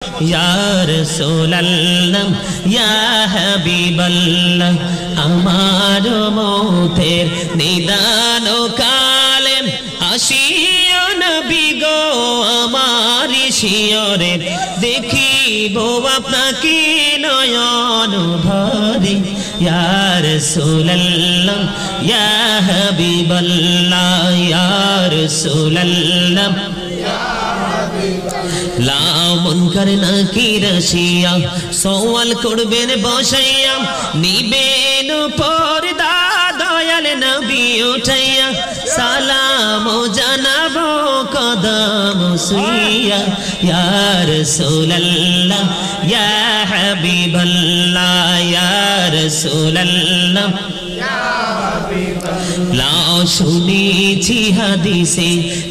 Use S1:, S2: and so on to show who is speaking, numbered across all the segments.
S1: या रसूल अल्लाह या हबीब अल्लाह आमारो मौतेर निदान काले आशियो नबी गो आमारी शियरे देखिबो आपनाके नयन भरे या रसूल अल्लाह या हबीब अल्लाह या रसूल अल्लाह लाओ मुनकर नाकिर रशिया सवाल करबेन बसाइया निबेन पर्दा दयाल नबी उठाइया सालाम जानाबो कदम सुइया या रसूल अल्लाह या हबीब अल्लाह या रसूल अल्लाह लाओ शुनेछि हादिसे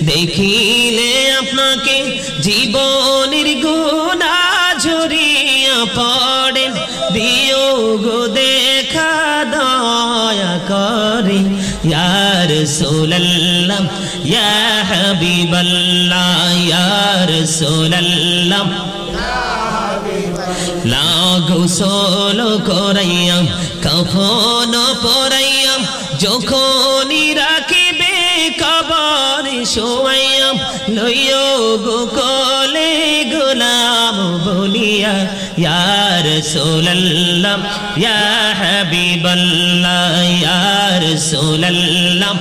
S1: देखिले आपनाके जीवनेर गुना झरिया पड़े दियो गो देखा दया करे या रसूल अल्लाह या हबीब अल्लाह या रसूल अल्लाह लाओ गोसल कराइया कफन पराइया যখনই রাখিবে কবরে শোয়াইয়া লইও গো কোলে গোলাম বলিয়া ইয়া রাসূলুল্লাহ ইয়া হাবিবাল্লাহ ইয়া রাসূলুল্লাহ